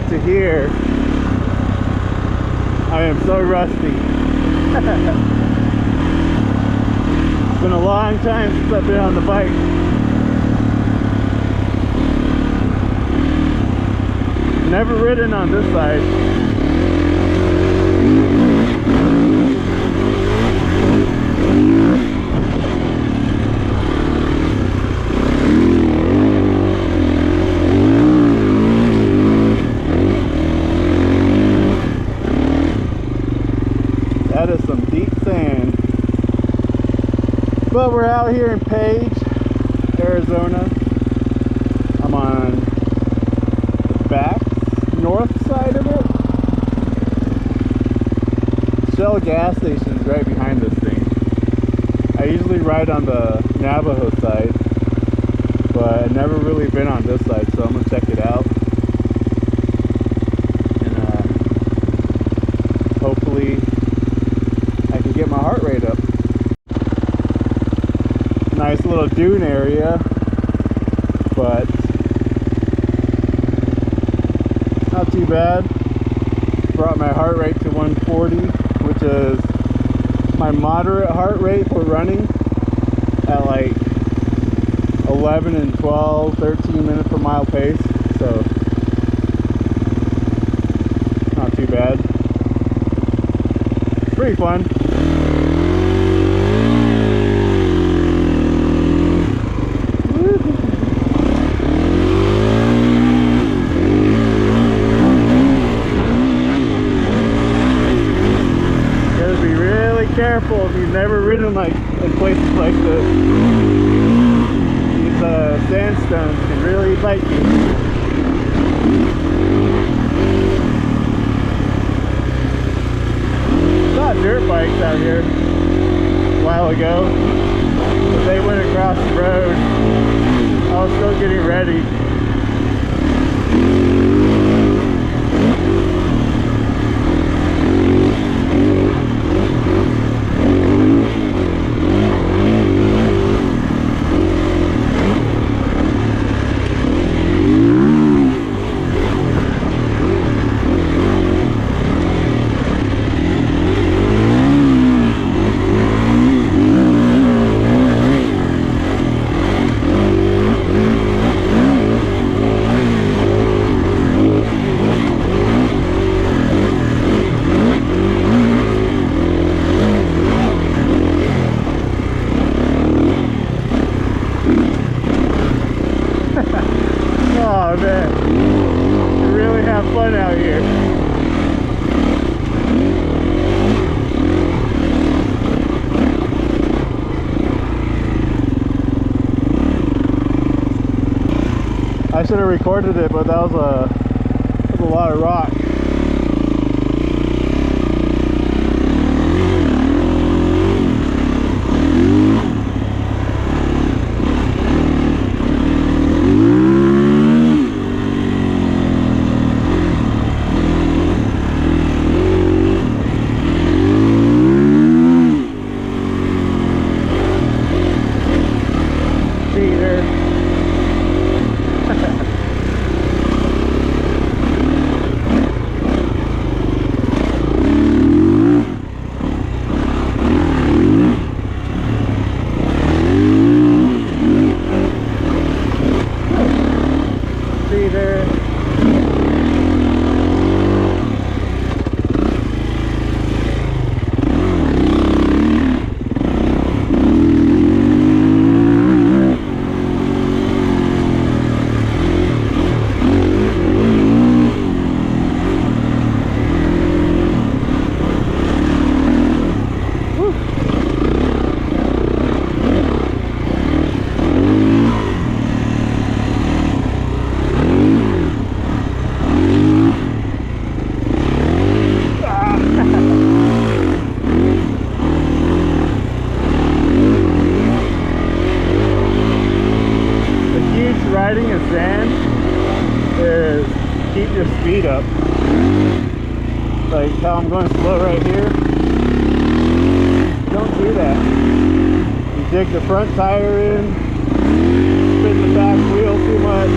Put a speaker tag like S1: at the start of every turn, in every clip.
S1: up to here, I am so rusty. It's been a long time since I've been on the bike. Never ridden on this side. That is some deep sand. But we're out here in Page, Arizona. I'm on the back north side of it. Shell gas station is right behind this thing. I usually ride on the Navajo side, but I've never really been on this side, so I'm gonna check it out. And hopefully I can get my heart rate up. Nice little dune area, but not too bad. Brought my heart rate to 140, which is my moderate heart rate for running at like 11 and 12, 13 minutes per mile pace. So not too bad. It's pretty fun. Careful if you've never ridden like in places like this. These sandstones can really bite you. Saw dirt bikes out here a while ago, but they went across the road. I was still getting ready. Oh man, you really have fun out here. I should have recorded it, but that was a lot of rock. Riding in sand is keep your speed up. Like how I'm going slow right here. Don't do that. You dig the front tire in, spin the back wheel too much.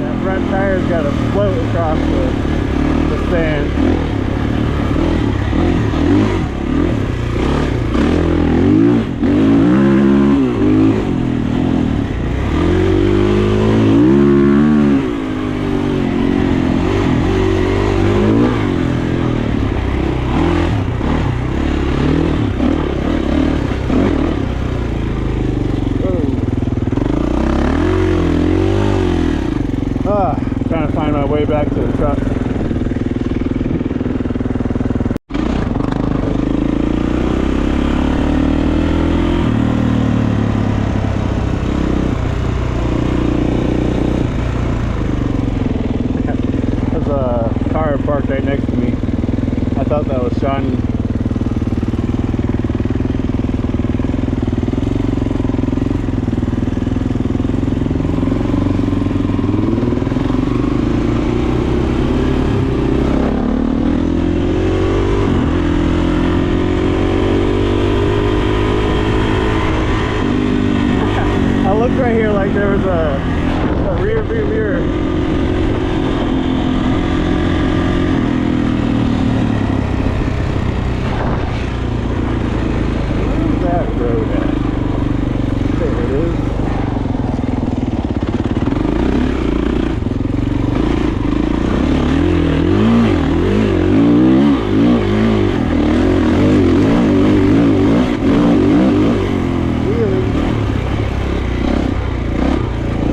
S1: That front tire's got to float across the sand. Trying to find my way back to the truck. There's a car parked right next to me. I thought that was Shawnee. Right here, like there was a rear view mirror. Where's that road at? There it is.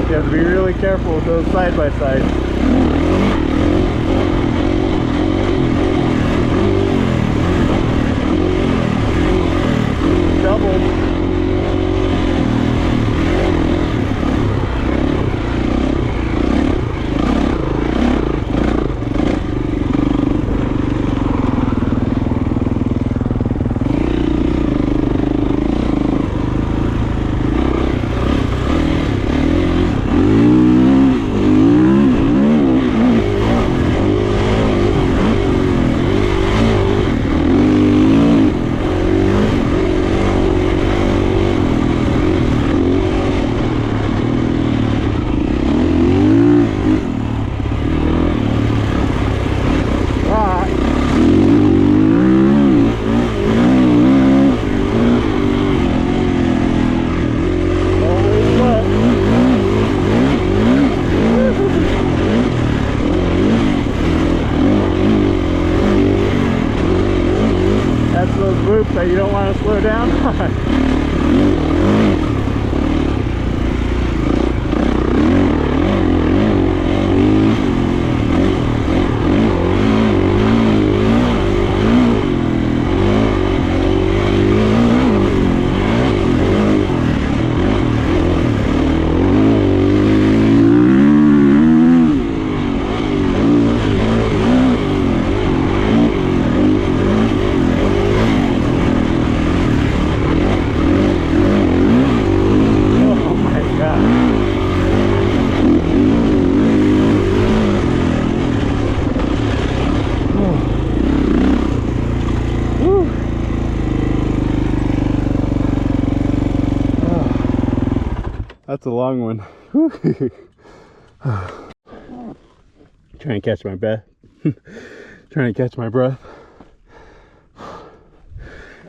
S1: You have to be really careful with those side-by-sides. Double. Loops that you don't want to slow down on. That's a long one. Trying to catch my breath. Trying to catch my breath.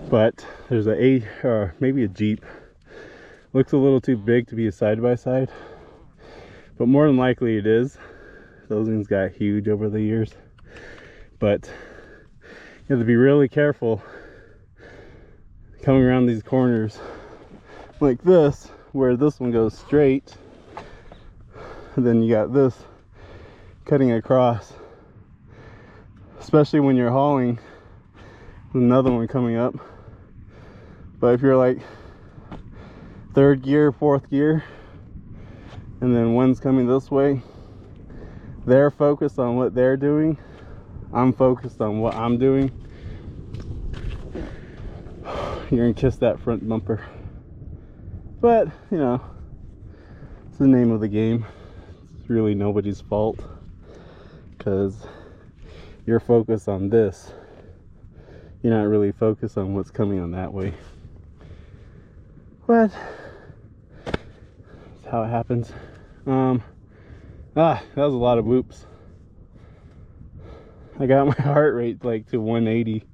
S1: But there's maybe a Jeep. Looks a little too big to be a side-by-side, but more than likely it is. Those things got huge over the years. But you have to be really careful coming around these corners like this, where this one goes straight, and then you got this cutting across, especially when you're hauling. Another one coming up. But if you're like third gear, fourth gear, and then one's coming this way, they're focused on what they're doing, I'm focused on what I'm doing, you're gonna kiss that front bumper. But you know, it's the name of the game. It's really nobody's fault, because you're focused on this, you're not really focused on what's coming on that way. But that's how it happens. Ah, that was a lot of whoops. I got my heart rate like to 180.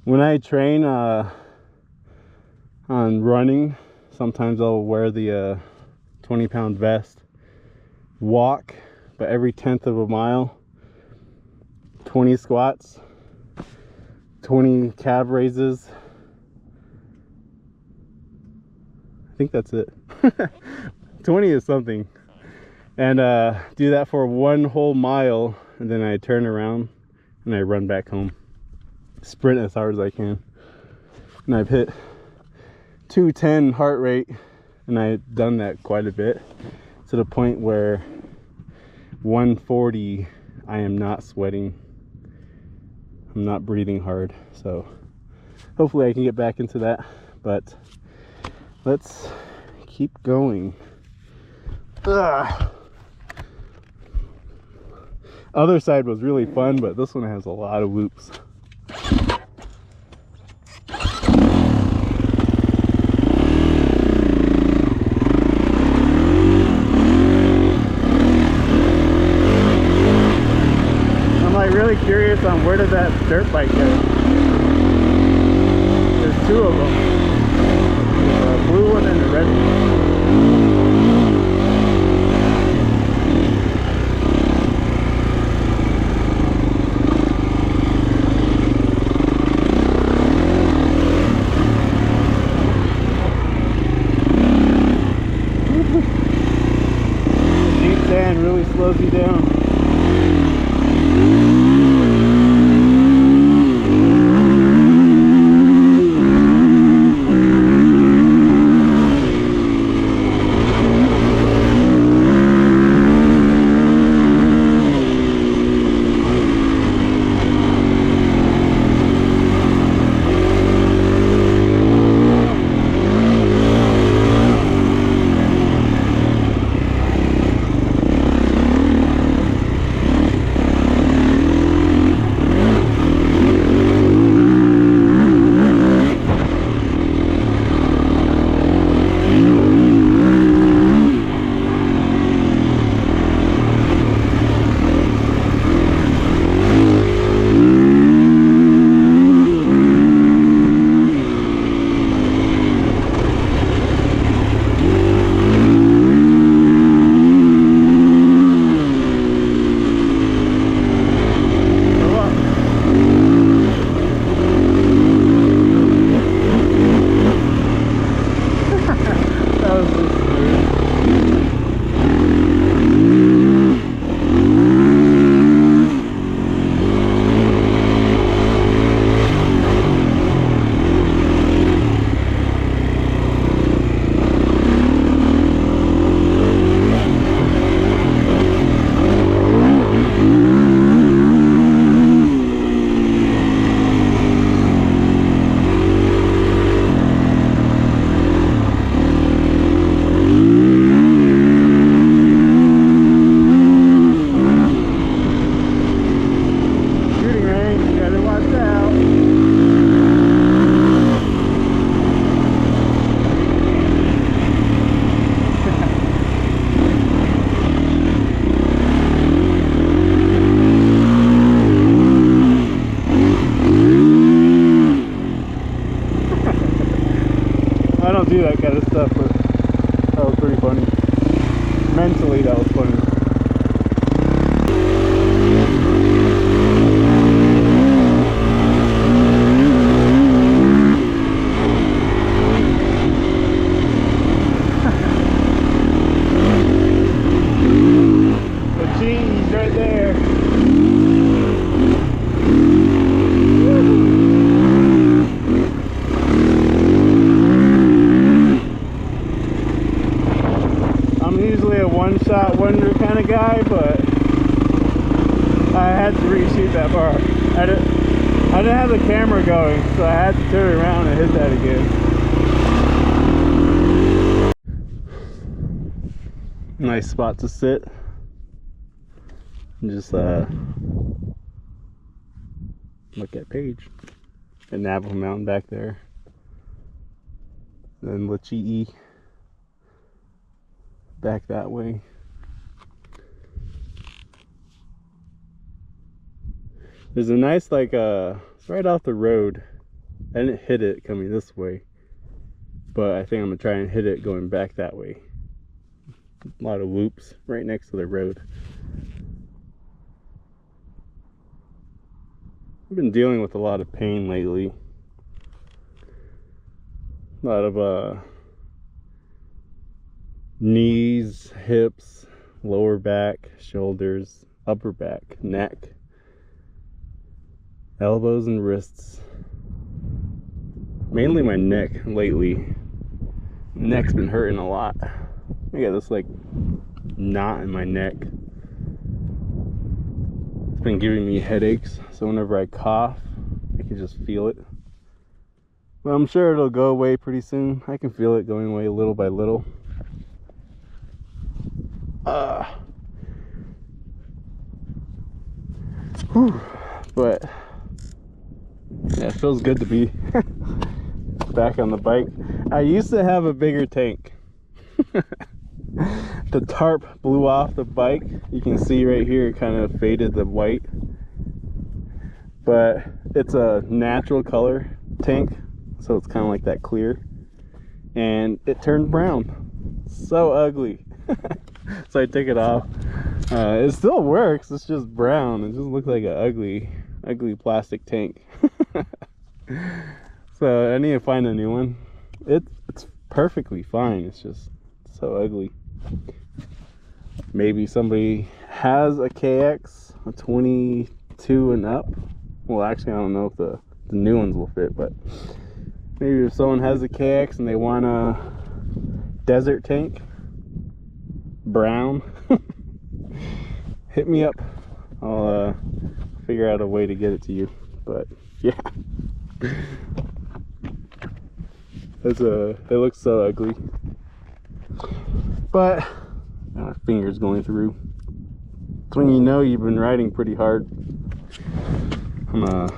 S1: When I train on running, sometimes I'll wear the 20-pound vest, walk, but every 1/10 of a mile, 20 squats, 20 calf raises. I think that's it. 20 is something. And do that for 1 whole mile, and then I turn around and I run back home. Sprint as hard as I can. And I've hit 210 heart rate, and I've done that quite a bit, to the point where 140 I am not sweating, I'm not breathing hard. So hopefully I can get back into that, but let's keep going. Ugh. Other side was really fun, but this one has a lot of whoops. I'm like really curious on where did that dirt bike go? There's 2 of them. There's a blue one and a red one. Really slows you down. Do that kind of stuff, but that was pretty funny. Mentally, that was funny. The cheese right there. One-shot wonder kind of guy, but I had to reshoot that bar. I didn't have the camera going, so I had to turn around and hit that again. Nice spot to sit and just look at Paige and Navajo Mountain back there, then Lachee back that way. There's a nice like it's right off the road. I didn't hit it coming this way, but I think I'm gonna try and hit it going back that way. A lot of whoops right next to the road. I've been dealing with a lot of pain lately. A lot of knees, hips, lower back, shoulders, upper back, neck, elbows and wrists. Mainly my neck lately. Neck's been hurting a lot. I got this like knot in my neck. It's been giving me headaches, so whenever I cough, I can just feel it. But I'm sure it'll go away pretty soon. I can feel it going away little by little. Whew. But yeah, it feels good to be back on the bike. I used to have a bigger tank. The tarp blew off the bike. You can see right here it kind of faded the white, but it's a natural color tank, so it's kind of like that clear, and it turned brown. So ugly. So I took it off. It still works, it's just brown. It just looks like an ugly plastic tank. So I need to find a new one. It's perfectly fine, it's just so ugly. Maybe somebody has a KX, a 22 and up. Well, actually I don't know if the new ones will fit, but maybe if someone has a KX and they want a desert tank, brown, hit me up. I'll figure out a way to get it to you. But yeah, it looks so ugly, but my finger's going through. It's when you know you've been riding pretty hard. I'm gonna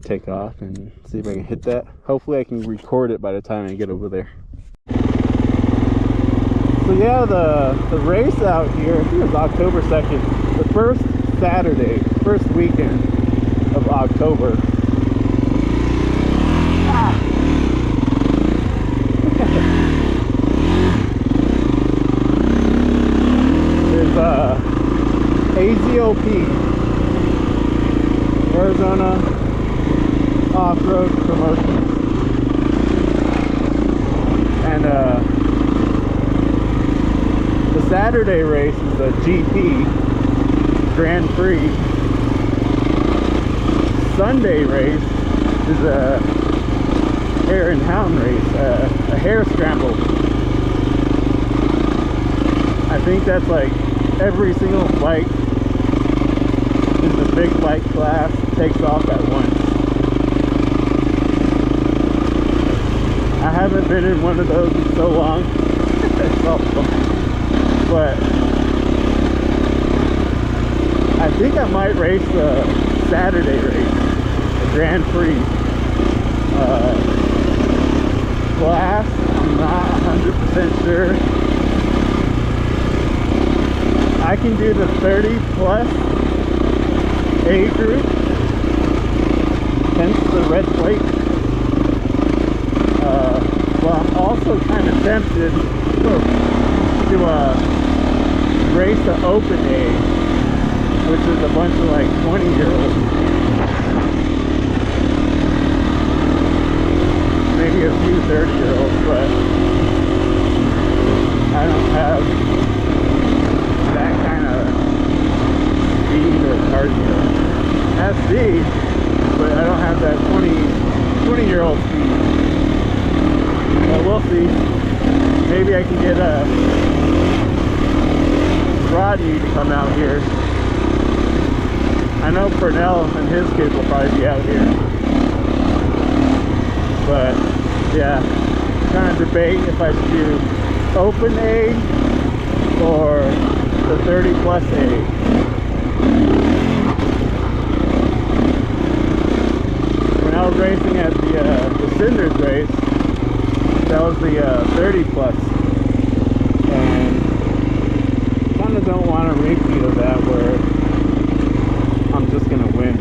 S1: take off and see if I can hit that. Hopefully I can record it by the time I get over there. So yeah, the race out here, I think it was October 2nd, the first Saturday, first weekend of October. There's AZOP, Arizona Off-Road Promotions, and the Saturday race is a GP Grand Prix. Sunday race is a hare and hound race, a hare scramble. I think that's like every single bike in the big bike class takes off at once. I haven't been in one of those in so long. It's all fun. But I think I might race the Saturday race, the Grand Prix class. I'm not 100% sure. I can do the 30 plus A group, hence the red plate. Well, I'm also kind of tempted to race the open A, which is a bunch of like 20-year-olds, maybe a few 30-year-olds, but I don't have that kind of speed or cardio. I have speed, but I don't have that 20-year-old speed. But we'll see. Maybe I can get Rodney to come out here. I know Purnell and his kids will probably be out here. But yeah, trying to debate if I should do open A or the 30 plus A. When I was racing at the Cinders race, that was the 30 plus, and kind of don't want a repeat of that where I'm just gonna win.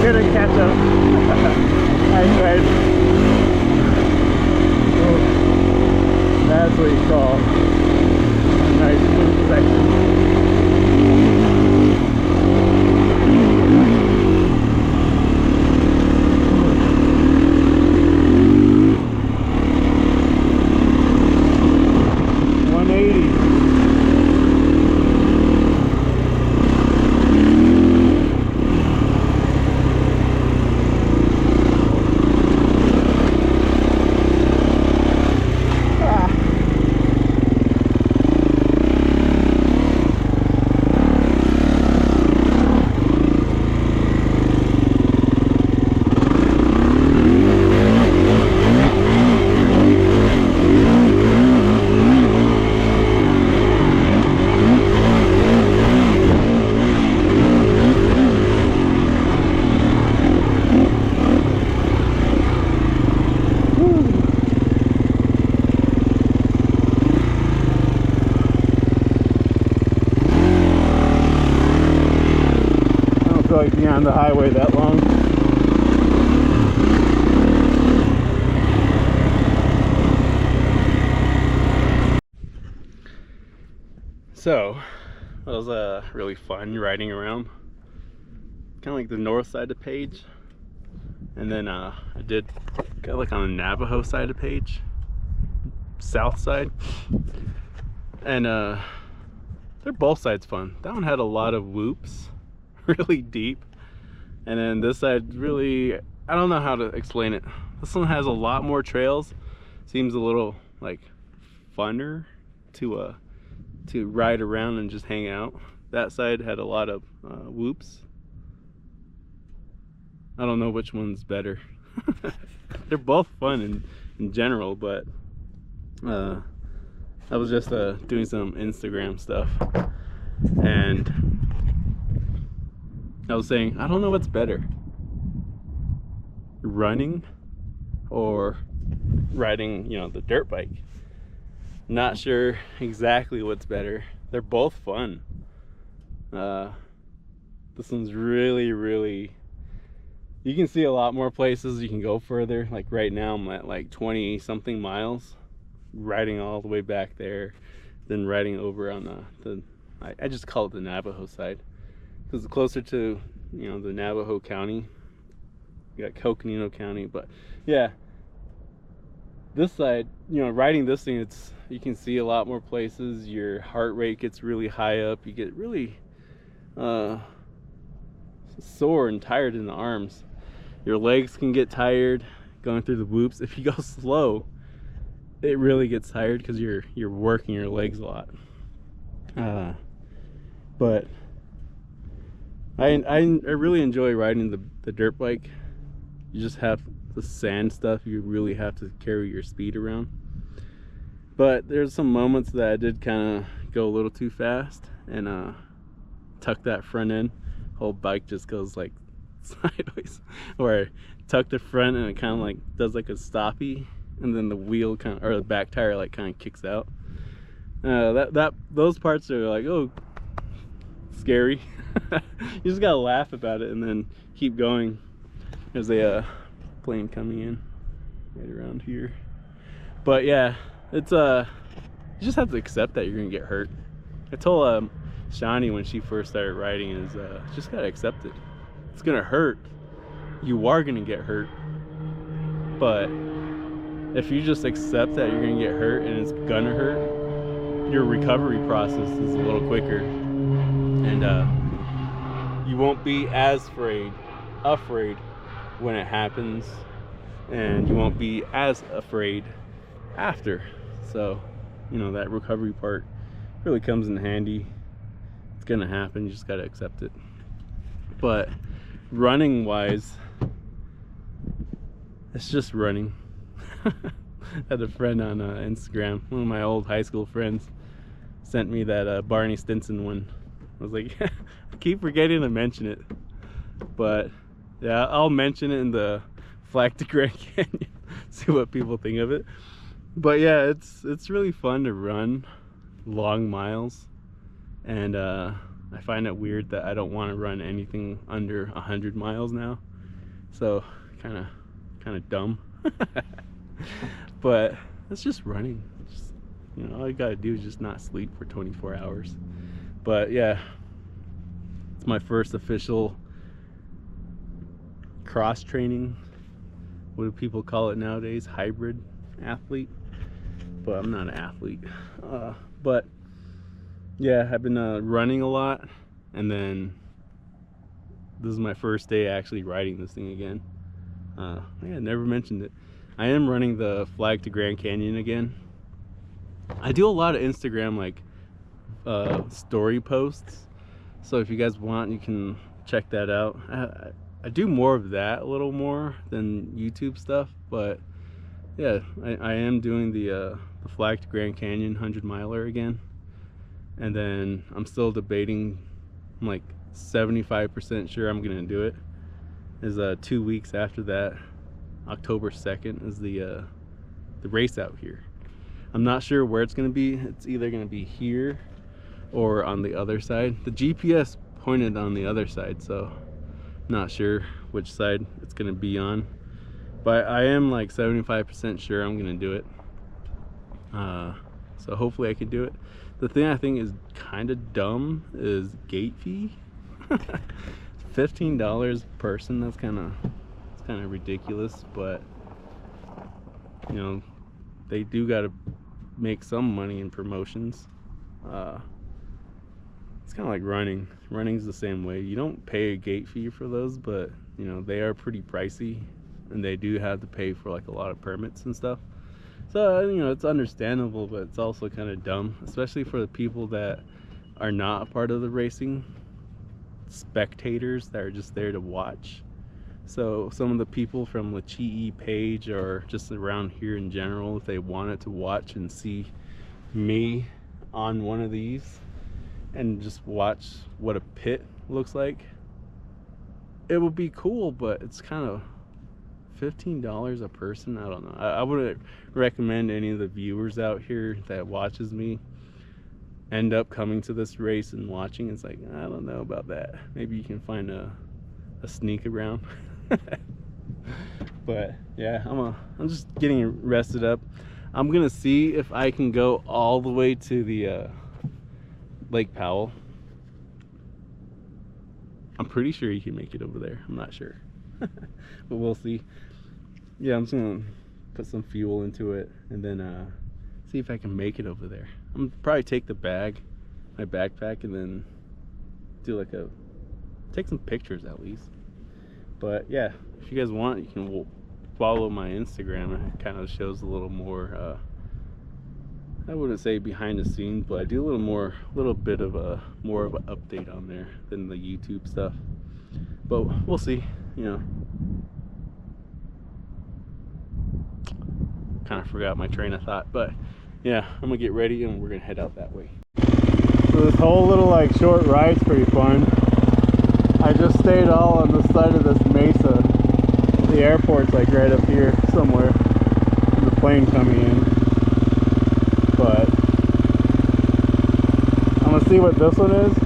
S1: gonna catch up. Nice, guys. That's what you call a nice smooth section. Like being on the highway that long. So that was really fun riding around, kind of like the north side of Page, and then I did kind of like on the Navajo side of Page, south side, and they're both sides fun. That one had a lot of whoops, really deep, and then this side really, I don't know how to explain it. This one has a lot more trails, seems a little like funner to ride around and just hang out. That side had a lot of whoops. I don't know which one's better. They're both fun in general, but I was just doing some Instagram stuff, and I was saying, I don't know what's better, running or riding, you know, the dirt bike. Not sure exactly what's better. They're both fun. This one's really, you can see a lot more places, you can go further. Like right now I'm at like 20 something miles, riding all the way back there, then riding over on I just call it the Navajo side, because it's closer to, you know, the Navajo County. You got Coconino County, but yeah, this side, you know, riding this thing, you can see a lot more places. Your heart rate gets really high up. You get really sore and tired in the arms. Your legs can get tired going through the whoops. If you go slow, it really gets tired because you're working your legs a lot. But I really enjoy riding the dirt bike. You just have the sand stuff, you really have to carry your speed around. But there's some moments that I did kind of go a little too fast and tuck that front end. Whole bike just goes like sideways, or I tuck the front and it kind of like does like a stoppie, and then the wheel kind of, or the back tire like kind of kicks out. Those parts are like, oh, scary. You just gotta laugh about it and then keep going. There's a plane coming in right around here. But yeah, it's you just have to accept that you're gonna get hurt. I told Shani when she first started riding is just gotta accept it. It's gonna hurt. You are gonna get hurt. But if you just accept that you're gonna get hurt and it's gonna hurt, your recovery process is a little quicker, and you won't be as afraid when it happens, and you won't be as afraid after. So, you know, that recovery part really comes in handy. It's gonna happen, you just gotta accept it. But running wise, it's just running. I had a friend on Instagram, one of my old high school friends, sent me that Barney Stinson one. I was like, I keep forgetting to mention it, but yeah, I'll mention it in the Flag to Grand Canyon, see what people think of it. But yeah, it's really fun to run long miles, and I find it weird that I don't want to run anything under 100 miles now. So kind of dumb. But it's just running. Just, you know, all you gotta do is just not sleep for 24 hours. But yeah, it's my first official cross training. What do people call it nowadays? Hybrid athlete. But I'm not an athlete. But yeah, I've been running a lot, and then this is my first day actually riding this thing again. Yeah, I never mentioned it. I am running the Flag to Grand Canyon again. I do a lot of Instagram like story posts, so if you guys want, you can check that out. I do more of that, a little more than YouTube stuff, but yeah, I am doing the Flag to Grand Canyon 100-miler again, and then I'm still debating. I'm like 75% sure I'm gonna do it. Is 2 weeks after that, October 2nd is the race out here. I'm not sure where it's gonna be. It's either gonna be here or on the other side. The GPS pointed on the other side, so not sure which side it's gonna be on, but I am like 75% sure I'm gonna do it. So hopefully I can do it. The thing I think is kind of dumb is gate fee. $15 per person. That's kind of ridiculous, but you know, they do got to make some money in promotions. It's kind of like running. Running's the same way. You don't pay a gate fee for those, but you know, they are pretty pricey, and they do have to pay for like a lot of permits and stuff. So you know, it's understandable, but it's also kind of dumb, especially for the people that are not a part of the racing, spectators that are just there to watch. So some of the people from the Chi page, or just around here in general, if they wanted to watch and see me on one of these and just watch what a pit looks like, it would be cool, but it's kind of $15 a person. I don't know. I wouldn't recommend any of the viewers out here that watches me end up coming to this race and watching. It's like, I don't know about that. Maybe you can find a sneak around. But yeah, I'm just getting rested up. I'm gonna see if I can go all the way to the Lake Powell. I'm pretty sure you can make it over there. I'm not sure. But we'll see. Yeah, I'm just gonna put some fuel into it and then see if I can make it over there. I'm gonna probably take the bag, my backpack, and then do like take some pictures at least. But yeah, if you guys want, you can follow my Instagram. It kind of shows a little more, I wouldn't say behind the scenes, but I do a little bit of more of an update on there than the YouTube stuff. But we'll see, you know. Kind of forgot my train of thought, but yeah, I'm gonna get ready and we're gonna head out that way. So this whole little like short ride's pretty fun. I just stayed all on the side of this mesa. The airport's like right up here somewhere. The plane coming in. But I'm gonna see what this one is.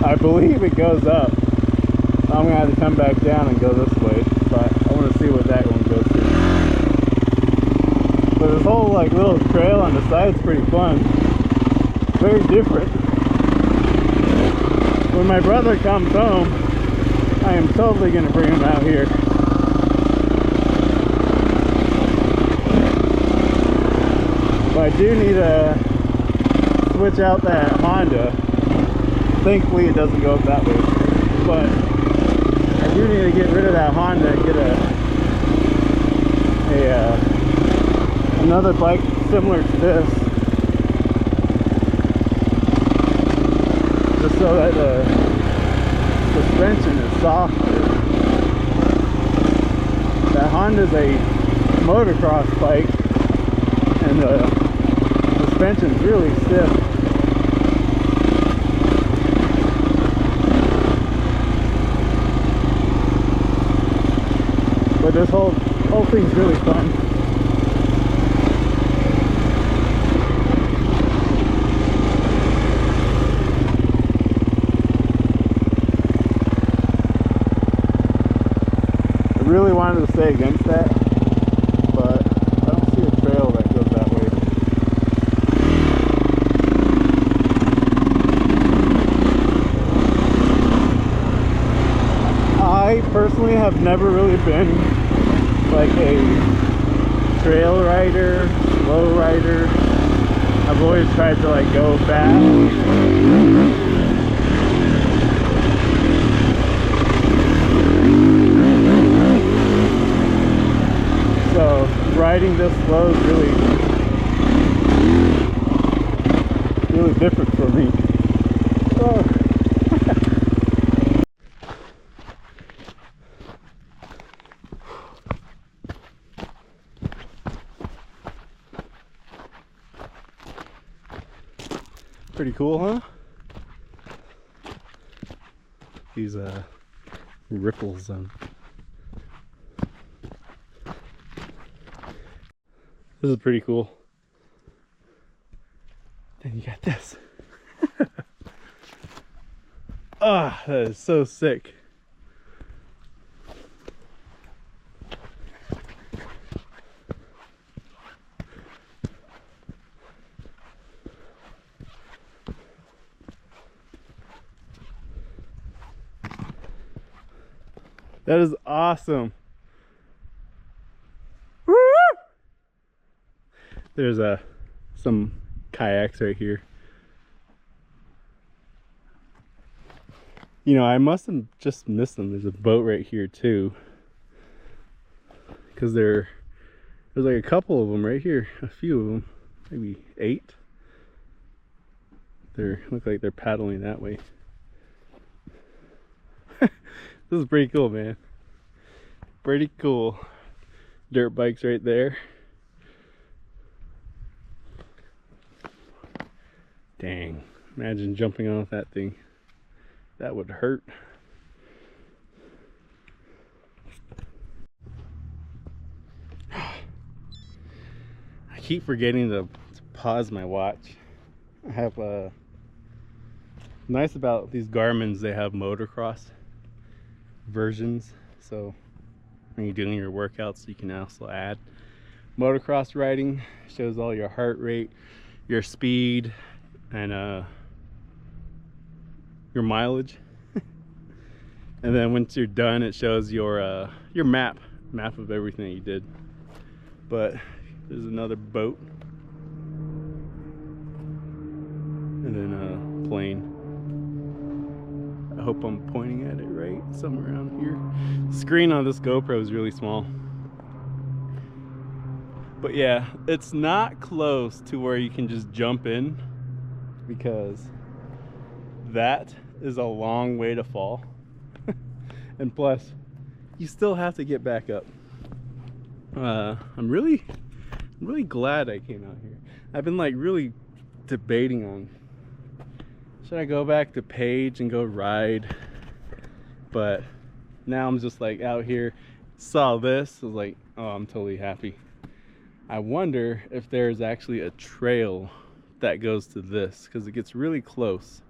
S1: I believe it goes up. I'm gonna have to come back down and go this way. But I want to see what that one goes to. But this whole like little trail on the side is pretty fun. Very different. When my brother comes home, I am totally going to bring him out here. But I do need to switch out that Honda. Thankfully it doesn't go up that way. But I do need to get rid of that Honda and get another bike similar to this. Just so that the suspension is softer. That Honda's a motocross bike, and the suspension's really stiff. But this whole thing's really fun. really wanted to stay against that, but I don't see a trail that goes that way. I personally have never really been like a trail rider, slow rider. I've always tried to like go fast. So riding this slow is really different for me. Oh. Pretty cool, huh? These ripples on. This is pretty cool. Then you got this. Ah, that is so sick. That is awesome. Woo! There's some kayaks right here. You know, I must have just missed them. There's a boat right here too, because there's like a couple of them right here, a few of them, maybe 8. They look like they're paddling that way. This is pretty cool, man. Pretty cool. Dirt bikes right there. Dang, imagine jumping off that thing. That would hurt. I keep forgetting to pause my watch. I have nice about these Garmin's, they have motocross versions, so when you're doing your workouts you can also add motocross riding. It shows all your heart rate, your speed, and your mileage. And then once you're done, it shows your map of everything that you did. But there's another boat, and then a plane. I hope I'm pointing at it right, somewhere around here. The screen on this GoPro is really small. But yeah, it's not close to where you can just jump in, because that is a long way to fall. And plus, you still have to get back up. I'm really glad I came out here. I've been like really debating on, should I go back to Page and go ride? But now I'm just like out here, saw this, was like, oh, I'm totally happy. I wonder if there's actually a trail that goes to this, because it gets really close.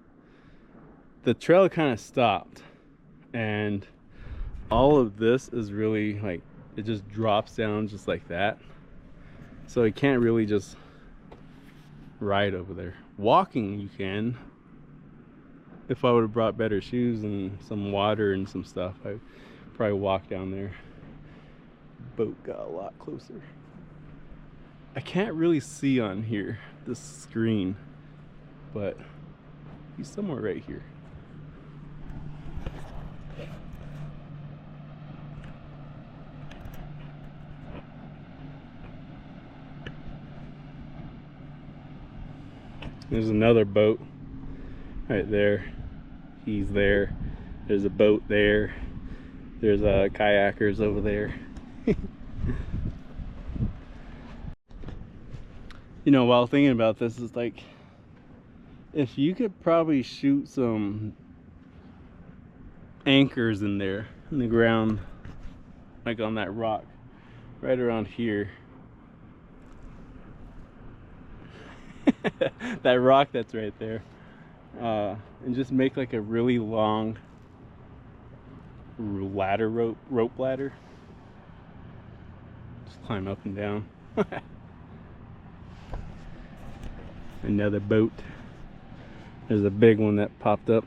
S1: The trail kind of stopped, and all of this is really like, it just drops down just like that. So you can't really just ride over there. Walking you can. If I would have brought better shoes and some water and some stuff, I'd probably walk down there. Boat got a lot closer. I can't really see on here, this screen, but he's somewhere right here. There's another boat right there. He's there. There's a boat there. There's kayakers over there. You know, while thinking about this, it's like, if you could probably shoot some anchors in there in the ground, like on that rock right around here. That rock that's right there, and just make like a really long rope ladder, Just climb up and down. Another boat. There's a big one that popped up.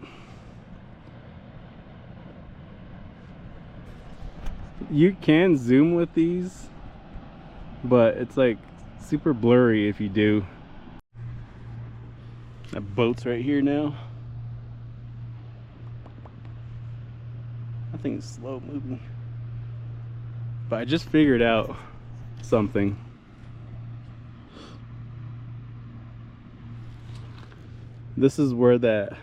S1: You can zoom with these, but it's like super blurry if you do. That boat's right here now. I think it's slow moving. But I just figured out something. This is where that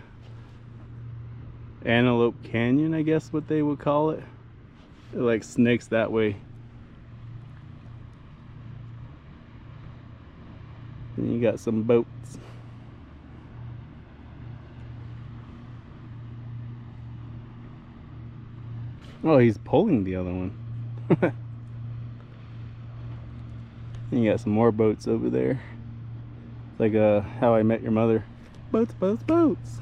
S1: Antelope Canyon, I guess what they would call it. It like snakes that way. And you got some boats. Oh, he's pulling the other one. And you got some more boats over there. It's like How I Met Your Mother. Boats, boats, boats.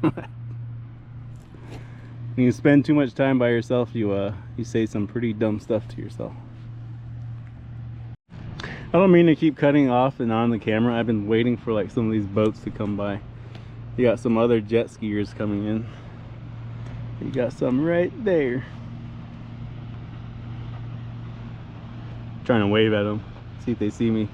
S1: When you spend too much time by yourself, you say some pretty dumb stuff to yourself. I don't mean to keep cutting off and on the camera. I've been waiting for like some of these boats to come by. You got some other jet skiers coming in. You got some right there. Trying to wave at them, see if they see me.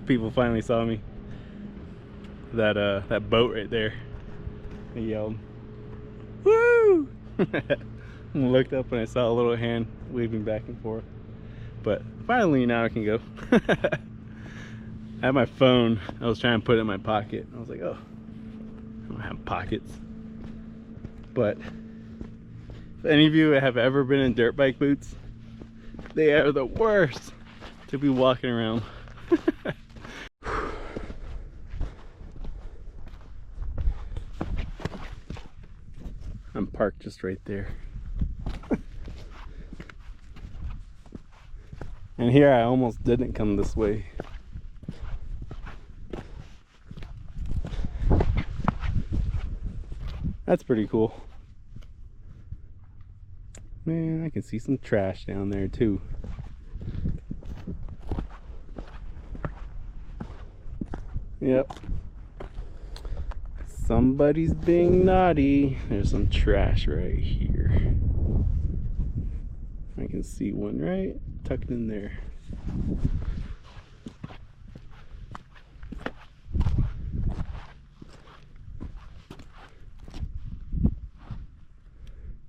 S1: People finally saw me. That boat right there. They yelled, "Woo!" And looked up and I saw a little hand waving back and forth. But finally now I can go. I have my phone. I was trying to put it in my pocket. I was like, oh, I don't have pockets. But if any of you have ever been in dirt bike boots, they are the worst to be walking around. I'm parked just right there. And here I almost didn't come this way. That's pretty cool. Man, I can see some trash down there too. Yep. Somebody's being naughty. There's some trash right here. I can see one right tucked in there.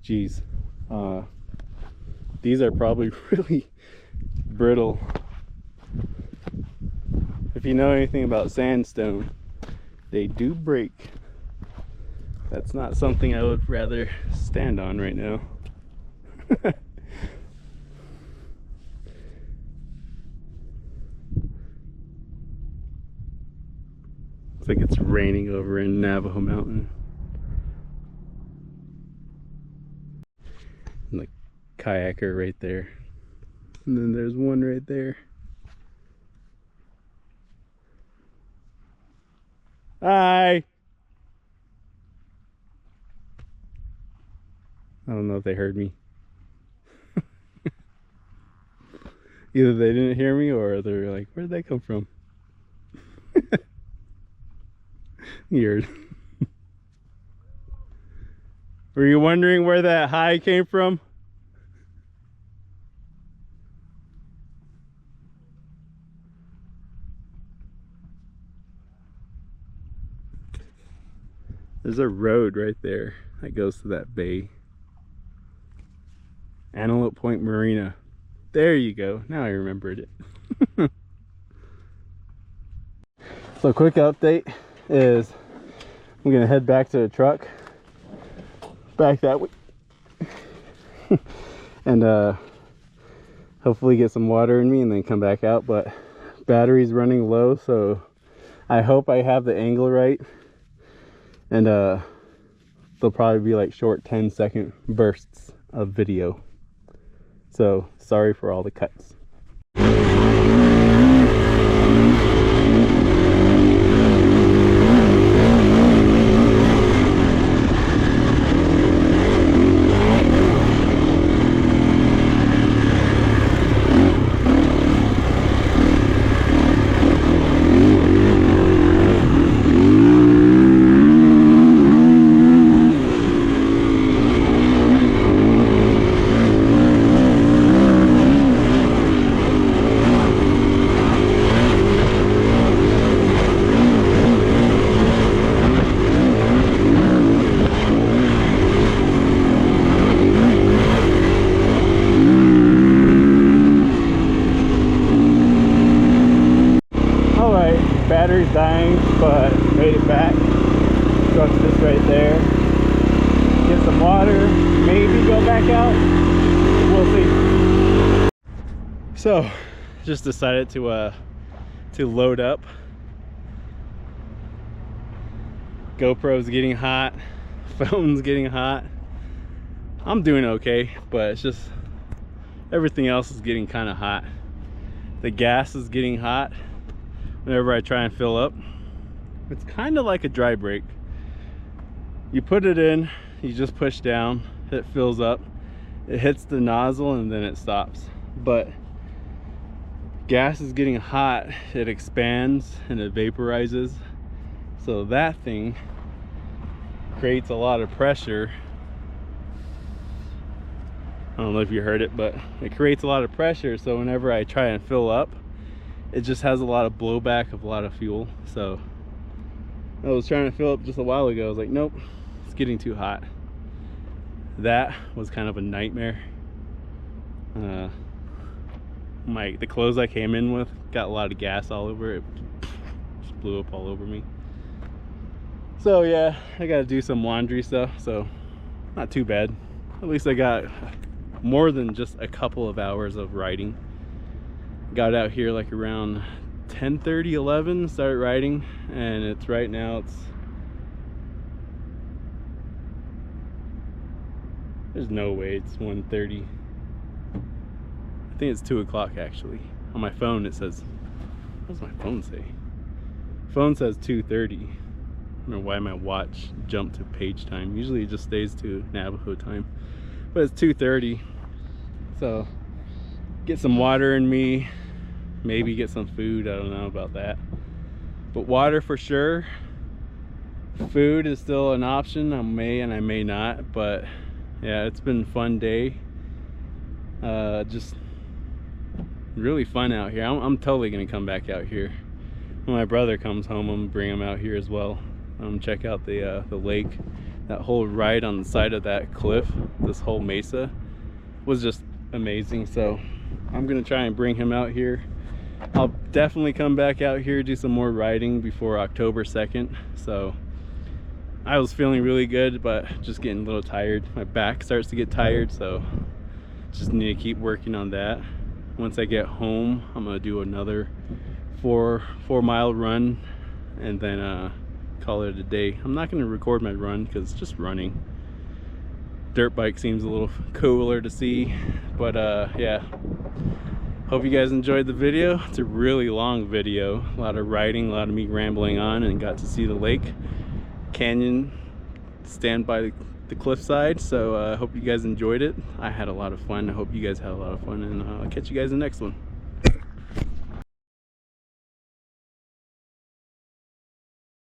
S1: Geez, these are probably really brittle. If you know anything about sandstone, they do break. That's not something I would rather stand on right now. Looks like it's raining over in Navajo Mountain. And the kayaker right there. And then there's one right there. Hi! I don't know if they heard me. Either they didn't hear me or they're like, where did that come from? Weird. Were you wondering where that hi came from? There's a road right there that goes to that bay. Antelope Point Marina. There you go. Now I remembered it. So quick update is I'm gonna head back to the truck. Back that way. And hopefully get some water in me and then come back out. But battery's running low, so I hope I have the angle right. And they'll probably be like short 10-second bursts of video. So sorry for all the cuts. like dying, but made it back. Truck's just right there. Get some water, maybe go back out. We'll see. So, just decided to load up. GoPro's getting hot, phone's getting hot. I'm doing okay, but it's just everything else is getting kind of hot. The gas is getting hot whenever I try and fill up. It's kind of like a dry brake. You put it in, you just push down, it fills up, it hits the nozzle, and then it stops. But gas is getting hot, it expands and it vaporizes. So that thing creates a lot of pressure. I don't know if you heard it, but it creates a lot of pressure. So whenever I try and fill up, it just has a lot of blowback of a lot of fuel. So I was trying to fill up just a while ago. I was like, nope, it's getting too hot. That was kind of a nightmare. The clothes I came in with got a lot of gas all over it. Just blew up all over me. So yeah, I gotta do some laundry stuff, so not too bad. At least I got more than just a couple of hours of riding. Got out here like around 10:30, 11, started riding, and it's right now, there's no way it's 1:30. I think it's 2 o'clock actually. On my phone it says, what does my phone say? Phone says 2:30. I don't know why my watch jumped to page time. Usually it just stays to Navajo time, but it's 2:30. So get some water in me, maybe get some food. I don't know about that, but water for sure. Food is still an option. I may and I may not, but yeah, it's been a fun day. Just really fun out here. I'm totally gonna come back out here when my brother comes home. I'm gonna bring him out here as well. Check out the lake. That whole ride on the side of that cliff, this whole mesa, was just amazing. So I'm gonna try and bring him out here. I'll definitely come back out here, do some more riding before October 2nd. So I was feeling really good, but just getting a little tired. My back starts to get tired, so just need to keep working on that. Once I get home, I'm gonna do another 4-mile run, and then call it a day. I'm not going to record my run because it's just running. Dirt bike seems a little cooler to see, but yeah, hope you guys enjoyed the video. It's a really long video, a lot of riding, a lot of me rambling on, and got to see the lake canyon, stand by the cliffside. So I hope you guys enjoyed it. I had a lot of fun. I hope you guys had a lot of fun, and I'll catch you guys in the next one.